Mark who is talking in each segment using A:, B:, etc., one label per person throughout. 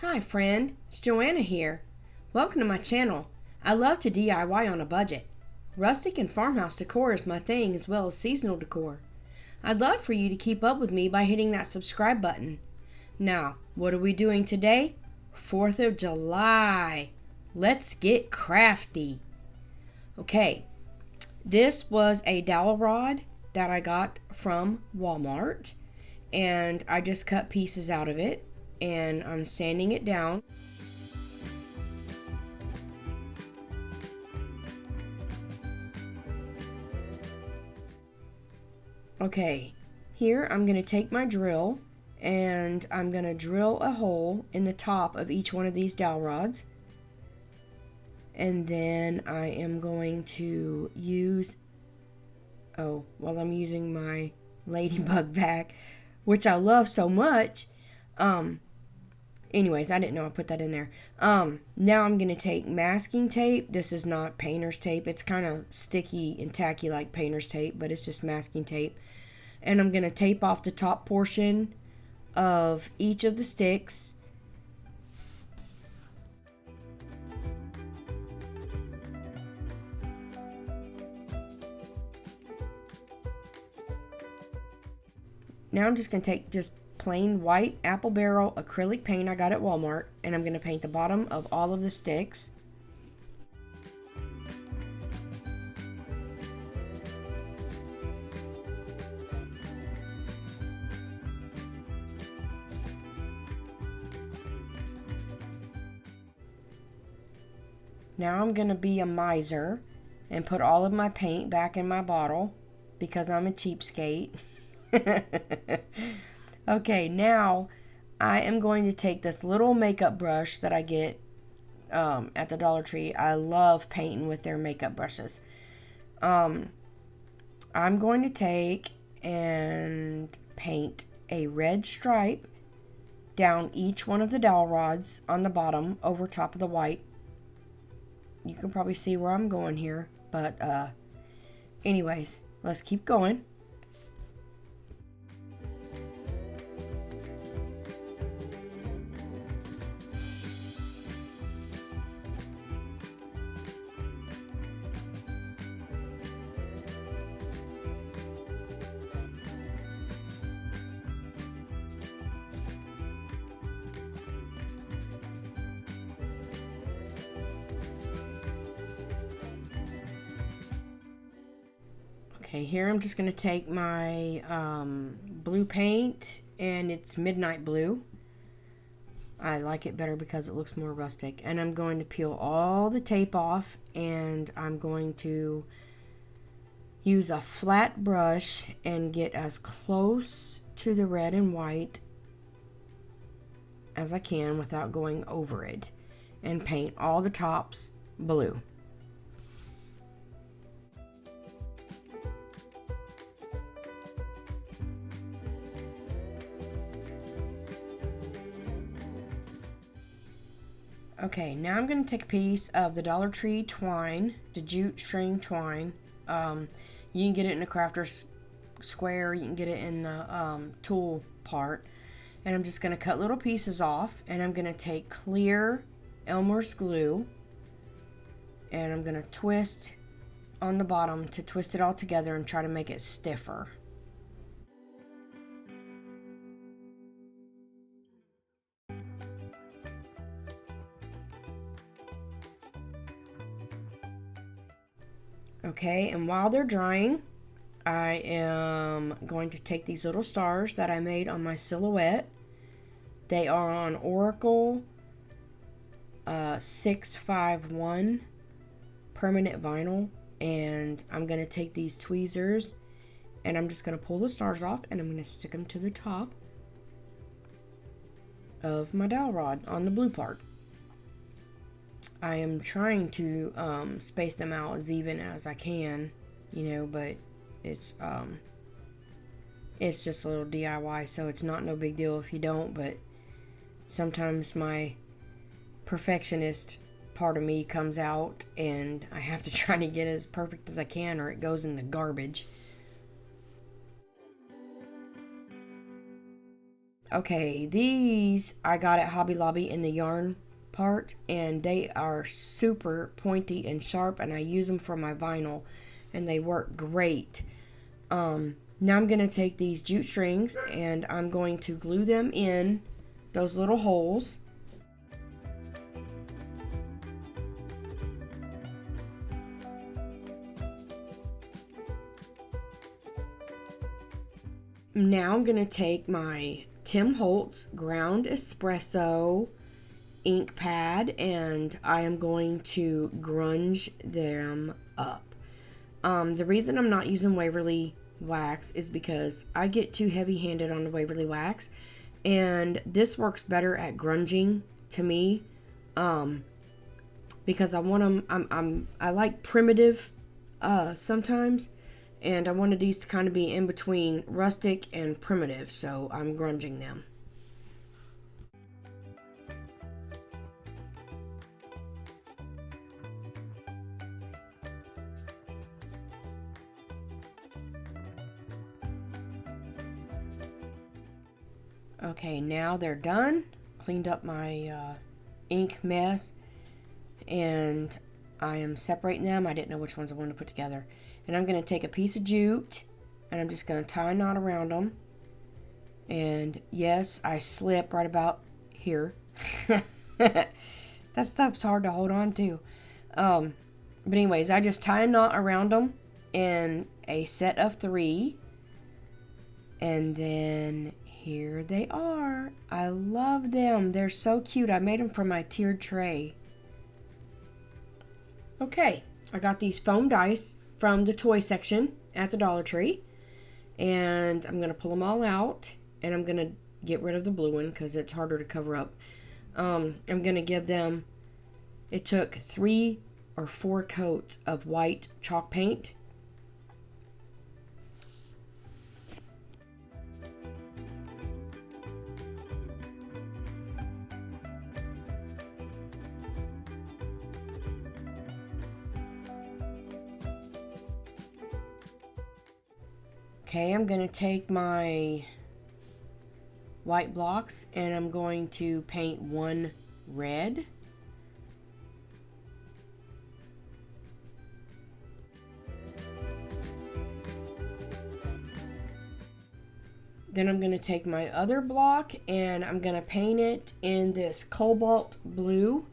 A: Hi friend, it's Joanna here. Welcome to my channel. I love to DIY on a budget. Rustic and farmhouse decor is my thing, as well as seasonal decor. I'd love for you to keep up with me by hitting that subscribe button. Now, what are we doing today? 4th of July. Let's get crafty. Okay, this was a dowel rod that I got from Walmart, and I just cut pieces out of it, and I'm sanding it down. Okay, here I'm going to take my drill and I'm going to drill a hole in the top of each one of these dowel rods. And then I am going to use, I'm using my ladybug vac, which I love so much. Anyways, I didn't know I put that in there. Now I'm going to take masking tape. This is not painter's tape. It's kind of sticky and tacky like painter's tape, but it's just masking tape. And I'm going to tape off the top portion of each of the sticks. Now I'm just going to take just plain white apple barrel acrylic paint I got at Walmart, and I'm going to paint the bottom of all of the sticks. Now I'm going to be a miser and put all of my paint back in my bottle because I'm a cheapskate. Okay, now I am going to take this little makeup brush that I get at the Dollar Tree. I love painting with their makeup brushes. I'm going to take and paint a red stripe down each one of the dowel rods on the bottom over top of the white. You can probably see where I'm going here, but anyways, let's keep going. Okay, here I'm just going to take my blue paint, and it's midnight blue. I like it better because it looks more rustic. And I'm going to peel all the tape off, and I'm going to use a flat brush and get as close to the red and white as I can without going over it, and paint all the tops blue. Okay, now I'm going to take a piece of the Dollar Tree twine, the jute string twine. You can get it in the crafter's square, you can get it in the tool part. And I'm just going to cut little pieces off, and I'm going to take clear Elmer's glue, and I'm going to twist on the bottom to twist it all together and try to make it stiffer. Okay, and while they're drying, I am going to take these little stars that I made on my silhouette. They are on Oracle 651 permanent vinyl, and I'm going to take these tweezers and I'm just going to pull the stars off, and I'm going to stick them to the top of my dowel rod on the blue part. I am trying to space them out as even as I can, but it's just a little DIY, so it's not no big deal if you don't, but sometimes my perfectionist part of me comes out and I have to try to get as perfect as I can, or it goes in the garbage. Okay, these I got at Hobby Lobby in the yarn part, and they are super pointy and sharp, and I use them for my vinyl, and they work great. Now I'm going to take these jute strings, and I'm going to glue them in those little holes. Now I'm going to take my Tim Holtz ground espresso ink pad, and I am going to grunge them up. The reason I'm not using Waverly wax is because I get too heavy-handed on the Waverly wax, and this works better at grunging to me, because I want them. I like primitive sometimes, and I wanted these to kind of be in between rustic and primitive, so I'm grunging them. Okay, now they're done. Cleaned up my ink mess, and I am separating them. I didn't know which ones I wanted to put together. And I'm going to take a piece of jute, and I'm just going to tie a knot around them. And yes, I slip right about here. That stuff's hard to hold on to. But anyways, I just tie a knot around them in a set of 3. And then here they are. I love them. They're so cute. I made them for my tiered tray. Okay, I got these foam dice from the toy section at the Dollar Tree. And I'm going to pull them all out. And I'm going to get rid of the blue one because it's harder to cover up. I'm going to give them, it took 3 or 4 coats of white chalk paint. Okay, I'm going to take my white blocks and I'm going to paint one red. Then I'm going to take my other block and I'm going to paint it in this cobalt blue.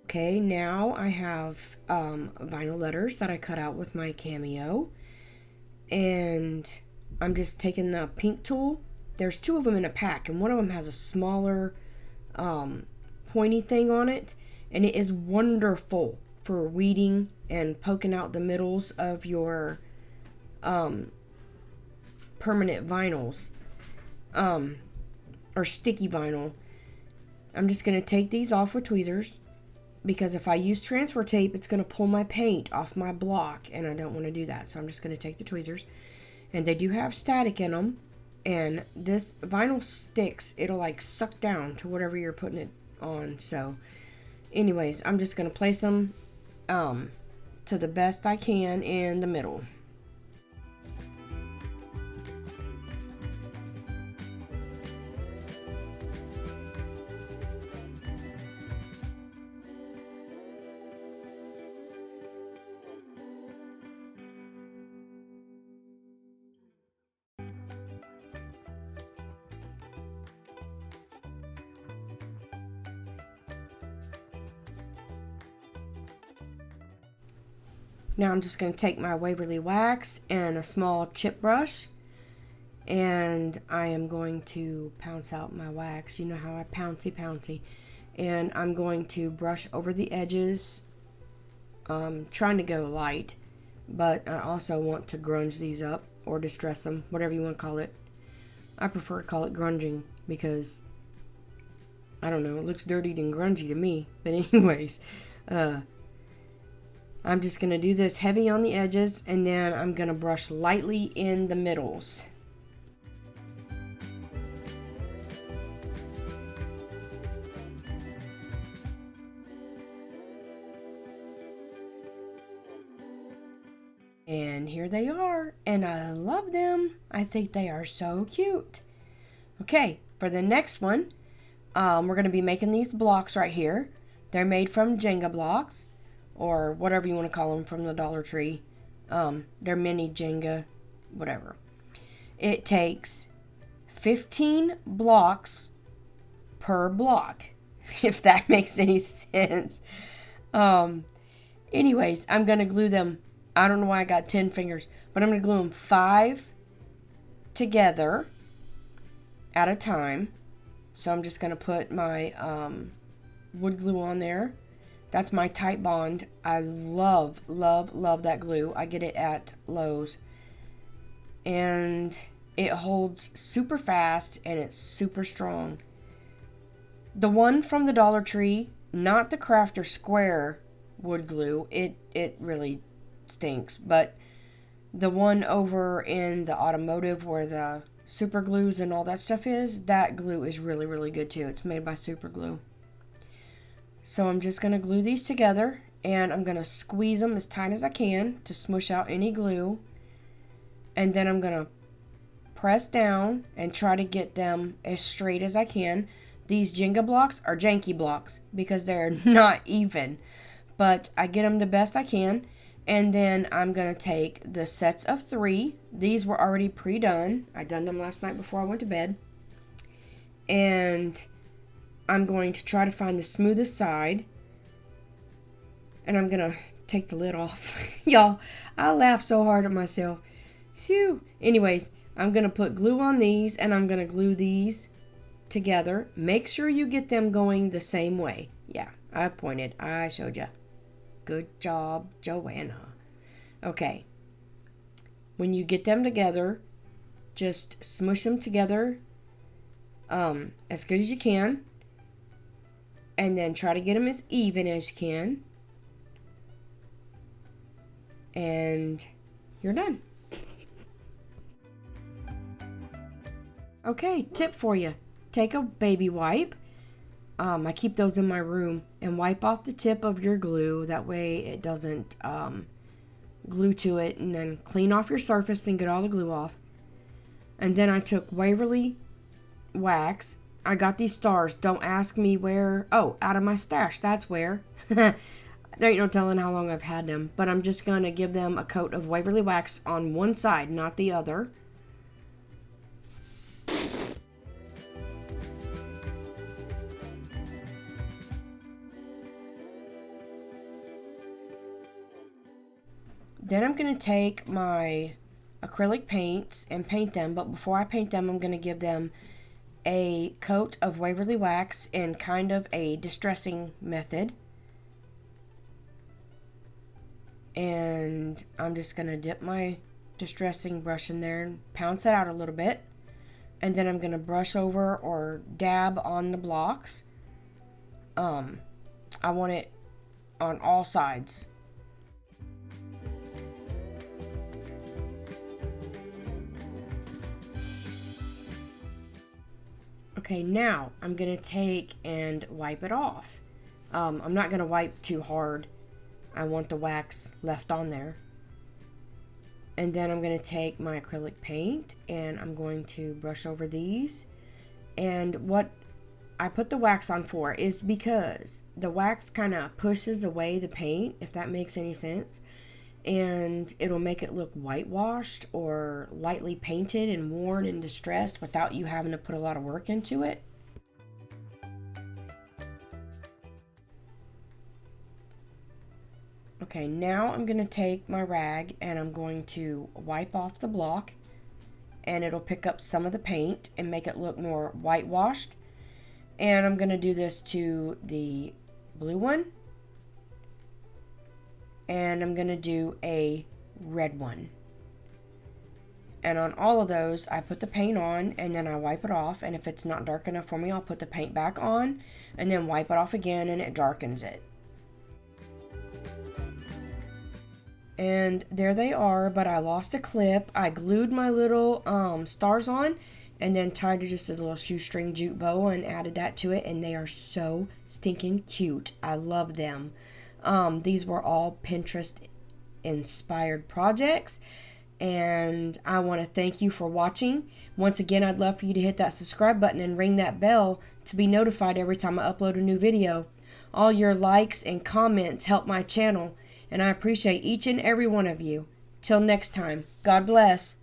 A: Okay, now I have vinyl letters that I cut out with my Cameo. And I'm just taking the pink tool. There's 2 of them in a pack, and one of them has a smaller pointy thing on it. And it is wonderful for weeding and poking out the middles of your permanent vinyls or sticky vinyl. I'm just going to take these off with tweezers, because if I use transfer tape, it's going to pull my paint off my block, and I don't want to do that. So I'm just going to take the tweezers, and they do have static in them, and this vinyl sticks. It'll like suck down to whatever you're putting it on. So anyways, I'm just going to place them to the best I can in the middle. Now I'm just going to take my Waverly wax and a small chip brush, and I am going to pounce out my wax. You know how I pouncy. And I'm going to brush over the edges, trying to go light, but I also want to grunge these up or distress them, whatever you want to call it. I prefer to call it grunging because, I don't know, it looks dirty and grungy to me. But anyways, I'm just going to do this heavy on the edges, and then I'm going to brush lightly in the middles. And here they are, and I love them. I think they are so cute. Okay, for the next one, we're going to be making these blocks right here. They're made from Jenga blocks, or whatever you want to call them, from the Dollar Tree. They're mini Jenga, whatever. It takes 15 blocks per block, if that makes any sense. Anyways, I'm going to glue them. I don't know why I got 10 fingers, but I'm going to glue them 5 together at a time. So I'm just going to put my wood glue on there. That's my Tight Bond. I love, love, love that glue. I get it at Lowe's. And it holds super fast and it's super strong. The one from the Dollar Tree, not the Crafter Square wood glue, it really stinks. But the one over in the automotive where the super glues and all that stuff is, that glue is really, really good too. It's made by Super Glue. So I'm just going to glue these together, and I'm going to squeeze them as tight as I can to smush out any glue. And then I'm going to press down and try to get them as straight as I can. These Jenga blocks are janky blocks because they're not even, but I get them the best I can. And then I'm going to take the sets of 3. These were already pre-done. I done them last night before I went to bed. And I'm going to try to find the smoothest side. And I'm going to take the lid off. Y'all, I laugh so hard at myself. Phew. Anyways, I'm going to put glue on these, and I'm going to glue these together. Make sure you get them going the same way. Yeah, I pointed. I showed you. Good job, Joanna. Okay. When you get them together, just smush them together as good as you can. And then try to get them as even as you can. And you're done. Okay, tip for you. Take a baby wipe. I keep those in my room, and wipe off the tip of your glue. That way it doesn't glue to it, and then clean off your surface and get all the glue off. And then I took Waverly wax. I got these stars. Don't ask me where. Oh, out of my stash. That's where. There ain't no telling how long I've had them. But I'm just going to give them a coat of Waverly wax on one side, not the other. Then I'm going to take my acrylic paints and paint them. But before I paint them, I'm going to give them a coat of Waverly wax in kind of a distressing method. And I'm just going to dip my distressing brush in there and pounce it out a little bit. And then I'm going to brush over or dab on the blocks. I want it on all sides. Okay, now I'm going to take and wipe it off. I'm not going to wipe too hard. I want the wax left on there. And then I'm going to take my acrylic paint and I'm going to brush over these. And what I put the wax on for is because the wax kind of pushes away the paint, if that makes any sense. And it'll make it look whitewashed or lightly painted and worn and distressed without you having to put a lot of work into it. Okay, now I'm going to take my rag and I'm going to wipe off the block, and it'll pick up some of the paint and make it look more whitewashed. And I'm going to do this to the blue one. And I'm going to do a red one. And on all of those, I put the paint on and then I wipe it off. And if it's not dark enough for me, I'll put the paint back on and then wipe it off again, and it darkens it. And there they are, but I lost a clip. I glued my little stars on and then tied just a little shoestring jute bow and added that to it. And they are so stinking cute. I love them. These were all Pinterest inspired projects. And I want to thank you for watching. Once again, I'd love for you to hit that subscribe button and ring that bell to be notified every time I upload a new video. All your likes and comments help my channel, and I appreciate each and every one of you. Till next time, God bless.